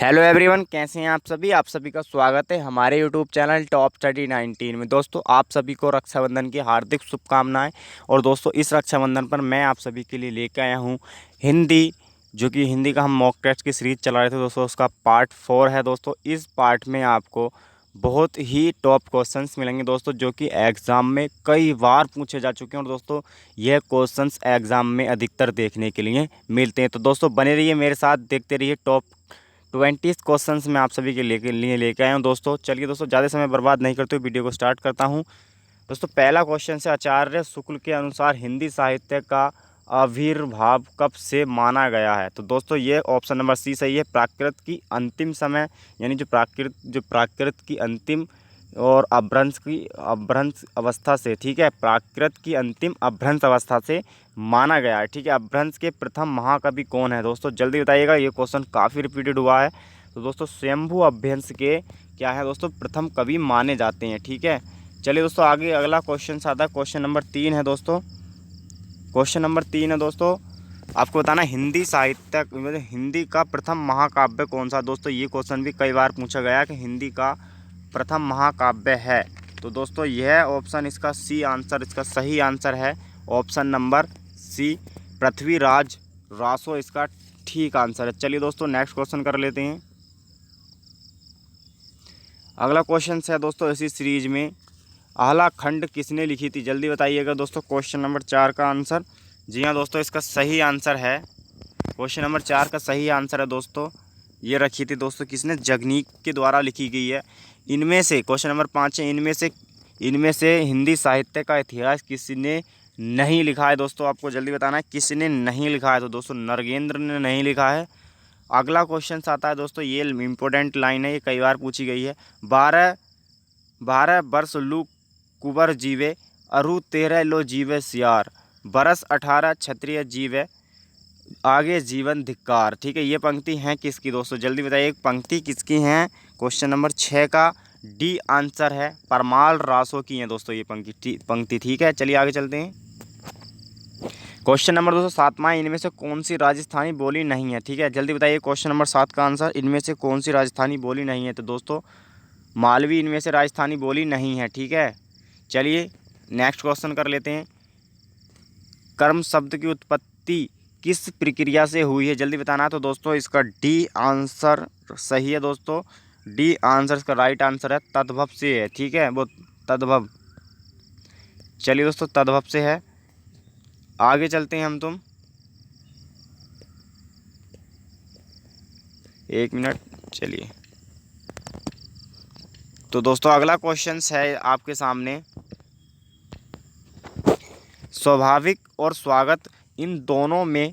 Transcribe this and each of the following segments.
Hello everyone, कैसे हैं आप सभी का स्वागत है हमारे यूट्यूब चैनल टॉप स्टडी 19 में। दोस्तों, आप सभी को रक्षाबंधन की हार्दिक शुभकामनाएं। और दोस्तों, इस रक्षाबंधन पर मैं आप सभी के लिए लेकर आया हूं हिंदी, जो कि हिंदी का हम मॉक टेस्ट की सीरीज चला रहे थे दोस्तों, उसका पार्ट 4 है। दोस्तों, इस पार्ट में आपको बहुत ही टॉप क्वेश्चंस मिलेंगे दोस्तों, जो कि एग्ज़ाम में कई बार पूछे जा चुके हैं। और दोस्तों, यह क्वेश्चंस एग्ज़ाम में अधिकतर देखने के लिए मिलते हैं। तो दोस्तों, बने रहिए मेरे साथ, देखते रहिए। टॉप 20 क्वेश्चंस मैं आप सभी के लिए लेके आया हूँ दोस्तों। चलिए दोस्तों, ज़्यादा समय बर्बाद नहीं करते हुए वीडियो को स्टार्ट करता हूँ। दोस्तों, पहला क्वेश्चन से, आचार्य शुक्ल के अनुसार हिंदी साहित्य का आविर्भाव कब से माना गया है? तो दोस्तों, ये ऑप्शन नंबर सी सही है। प्राकृत की अंतिम समय, यानी जो प्राकृत की अंतिम और अभ्रंश अवस्था से, ठीक है, प्राकृत की अंतिम अभ्रंश अवस्था से माना गया है। ठीक है, अभ्रंश के प्रथम महाकवि कौन है? दोस्तों जल्दी बताइएगा, ये क्वेश्चन काफ़ी रिपीटेड हुआ है। तो दोस्तों, स्वयंभू अभ्रंश के क्या है दोस्तों, प्रथम कवि माने जाते हैं। ठीक है, चलिए दोस्तों, आगे अगला क्वेश्चन आता है। क्वेश्चन नंबर 3 है दोस्तों। क्वेश्चन नंबर 3 है दोस्तों, आपको बताना हिंदी साहित्य मतलब हिंदी का प्रथम महाकाव्य कौन सा? दोस्तों, ये क्वेश्चन भी कई बार पूछा गया कि हिंदी का प्रथम महाकाव्य है। तो दोस्तों, यह ऑप्शन इसका सी आंसर, इसका सही आंसर है option number C, Prithviraj Raso इसका ठीक आंसर है। चलिए दोस्तों, नेक्स्ट क्वेश्चन कर लेते हैं। अगला क्वेश्चन है दोस्तों, इसी सीरीज में आह्ला खंड किसने लिखी थी? जल्दी बताइएगा दोस्तों, क्वेश्चन नंबर 4 का आंसर। जी हाँ दोस्तों, इसका सही आंसर है, क्वेश्चन नंबर 4 का सही आंसर है दोस्तों। ये रखी थी दोस्तों किसने? जगनीक के द्वारा लिखी गई है। इनमें से क्वेश्चन नंबर 5 है, इनमें से हिंदी साहित्य का इतिहास किसने नहीं लिखा है? दोस्तों, आपको जल्दी बताना है किसने नहीं लिखा है। तो दोस्तों, नरेंद्र ने नहीं लिखा है। अगला क्वेश्चन आता है दोस्तों, ये इंपॉर्टेंट लाइन है, ये कई बार पूछी गई है। 12 वर्ष लू कुंवर जीवे, अरु 13 लो जीवे सियार, बरस 18 क्षत्रिय जीवे, आगे जीवन धिक्कार। ठीक है, ये पंक्ति हैं किसकी? दोस्तों जल्दी बताइए, एक पंक्ति किसकी हैं? क्वेश्चन नंबर 6 का डी आंसर है, परमाल रासो की है दोस्तों ये पंक्ति। ठीक है, चलिए आगे चलते हैं। क्वेश्चन नंबर दोस्तों 7वां, इनमें से कौन सी राजस्थानी बोली नहीं है? ठीक है, जल्दी बताइए, क्वेश्चन नंबर 7 का आंसर, इनमें से कौन सी राजस्थानी बोली नहीं है? तो दोस्तों, मालवी इनमें से राजस्थानी बोली नहीं है। ठीक है, चलिए नेक्स्ट क्वेश्चन कर लेते हैं। कर्म शब्द की उत्पत्ति किस प्रक्रिया से हुई है? जल्दी बताना है। तो दोस्तों, इसका डी आंसर सही है दोस्तों, डी आंसर इसका राइट आंसर है, तद्भव से है। ठीक है, वो तद्भव, चलिए दोस्तों, तद्भव से है। आगे चलते हैं हम, एक मिनट, चलिए। तो दोस्तों, अगला क्वेश्चन है आपके सामने, स्वाभाविक और स्वागत इन दोनों में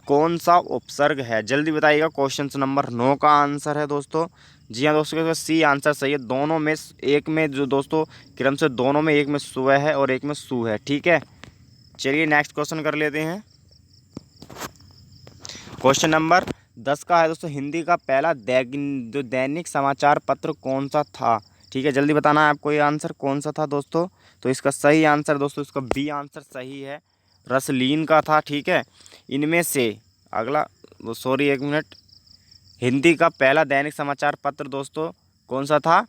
कौन सा उपसर्ग है? जल्दी बताइएगा, क्वेश्चन नंबर 9 का आंसर है दोस्तों। जी हाँ दोस्तों, इसका सी आंसर सही है। दोनों में एक में, जो दोस्तों क्रम से दोनों में, एक में स्व है और एक में सु है। ठीक है, चलिए नेक्स्ट क्वेश्चन कर लेते हैं। क्वेश्चन नंबर 10 का है दोस्तों, हिंदी का पहला जो दैनिक समाचार पत्र कौन सा था? ठीक है, जल्दी बताना है आपको, ये आंसर कौन सा था दोस्तों? तो इसका सही आंसर दोस्तों, इसका बी आंसर सही है, रसलीन का था। ठीक है, इनमें से अगला, सॉरी एक मिनट, हिंदी का पहला दैनिक समाचार पत्र दोस्तों कौन सा था?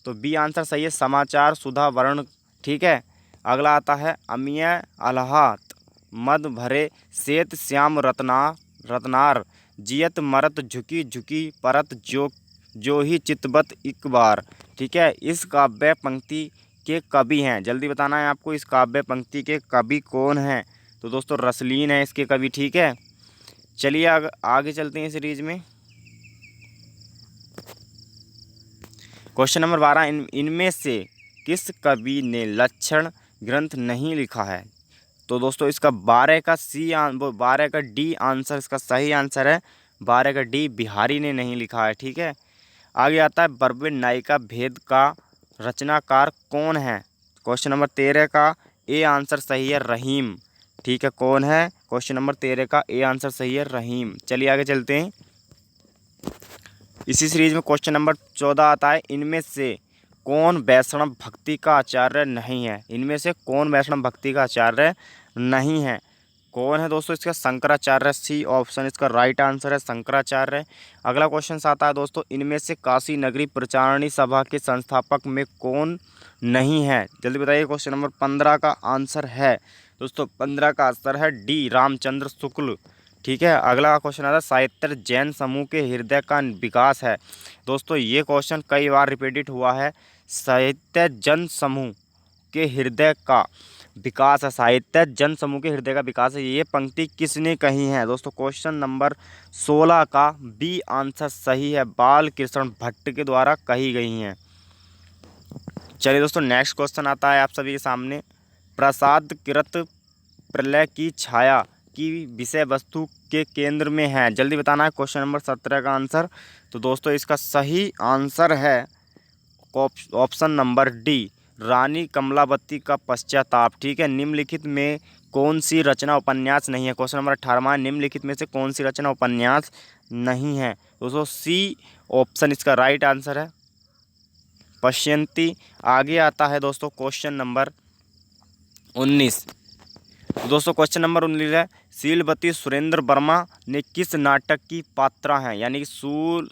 तो बी आंसर सही है, समाचार सुधा वर्ण। ठीक है, अगला आता है, अमिय अलहात मद भरे श्वेत श्याम रत्नार जियत मरत झुकी झुकी परत जो ही चितबत एक बार। ठीक है, इस काव्य पंक्ति के कवि हैं, जल्दी बताना है आपको, इस काव्य पंक्ति के कवि कौन हैं? तो दोस्तों, रसलीन है इसके कवि। ठीक है, चलिए आगे चलते हैं सीरीज में। क्वेश्चन नंबर 12, इनमें से किस कवि ने लक्षण ग्रंथ नहीं लिखा है? तो दोस्तों, इसका 12 का 12 का डी आंसर इसका सही आंसर है, 12 का डी, बिहारी ने नहीं लिखा है। ठीक है, आगे आता है, बर्बेर नायिका भेद का रचनाकार कौन है? क्वेश्चन नंबर 13 का ए आंसर सही है, रहीम। ठीक है, कौन है? क्वेश्चन नंबर 13 का ए आंसर सही है, रहीम। चलिए आगे चलते हैं। इसी सीरीज में क्वेश्चन नंबर 14 आता है, इनमें से कौन वैष्णव भक्ति का आचार्य नहीं है? इनमें से कौन वैष्णव भक्ति का आचार्य नहीं है? कौन है दोस्तों इसका? शंकराचार्य। सी ऑप्शन इसका राइट आंसर है, शंकराचार्य। अगला क्वेश्चन आता है दोस्तों, इनमें से काशी नगरी प्रचारणी सभा के संस्थापक में कौन नहीं है? जल्दी बताइए। क्वेश्चन नंबर 15 का आंसर है दोस्तों, 15 का आंसर है डी, रामचंद्र शुक्ल। ठीक है। अगला क्वेश्चन आता है, साहित्य जैन समूह के हृदय का विकास है। दोस्तों ये क्वेश्चन कई बार रिपीटेड हुआ है। साहित्य जन समूह के हृदय का विकास है, साहित्य जन समूह के हृदय का विकास है, ये पंक्ति किसने कही है? दोस्तों क्वेश्चन नंबर 16 का बी आंसर सही है, बाल कृष्ण भट्ट के द्वारा कही गई हैं। चलिए दोस्तों, नेक्स्ट क्वेश्चन आता है आप सभी के सामने, प्रसाद कृत प्रलय की छाया की विषय वस्तु के केंद्र में है। जल्दी बताना है क्वेश्चन नंबर 17 का आंसर। तो दोस्तों इसका सही आंसर है ऑप्शन नंबर डी, रानी कमलावती का पश्चाताप। ठीक है। निम्नलिखित में कौन सी रचना उपन्यास नहीं है? क्वेश्चन नंबर 18, निम्नलिखित में से कौन सी रचना उपन्यास नहीं है? दोस्तों सी ऑप्शन इसका राइट आंसर है, पश्यंती। आगे आता है दोस्तों क्वेश्चन नंबर 19। दोस्तों क्वेश्चन नंबर 19 है, शीलवती सुरेंद्र वर्मा ने किस नाटक की पात्रा हैं? यानी कि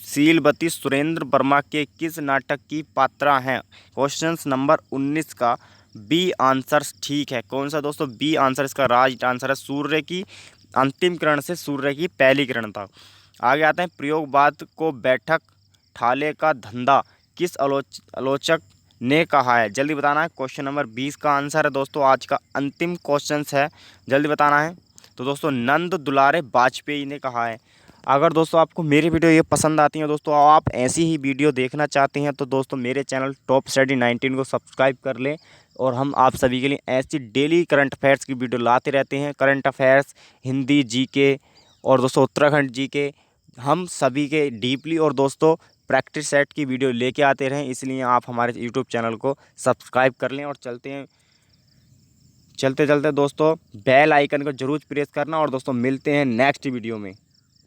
शीलवती सुरेंद्र वर्मा के किस नाटक की पात्रा हैं? क्वेश्चन नंबर 19 का बी आंसर ठीक है। कौन सा दोस्तों? बी आंसर इसका राइट आंसर है, सूर्य की अंतिम किरण से सूर्य की पहली किरण तक। आगे आते हैं, प्रयोगवाद को बैठक ठाले का धंधा किस आलोचक ने कहा है? जल्दी बताना है। क्वेश्चन नंबर 20 का आंसर है दोस्तों, आज का अंतिम क्वेश्चन है, जल्दी बताना है। तो दोस्तों नंद दुलारे वाजपेयी ने कहा है। अगर दोस्तों आपको मेरी वीडियो ये पसंद आती है दोस्तों, आप ऐसी ही वीडियो देखना चाहते हैं, तो दोस्तों मेरे चैनल टॉप स्टडी 19 को सब्सक्राइब कर लें। और हम आप सभी के लिए ऐसी डेली करंट अफेयर्स की वीडियो लाते रहते हैं। करंट अफेयर्स, हिंदी, जीके और दोस्तों उत्तराखंड जीके, हम सभी के डीपली और दोस्तों प्रैक्टिस सेट की वीडियो लेके आते रहें। इसलिए आप हमारे यूट्यूब चैनल को सब्सक्राइब कर लें। और चलते चलते दोस्तों बेल आइकन को जरूर प्रेस करना। और दोस्तों मिलते हैं नेक्स्ट वीडियो में।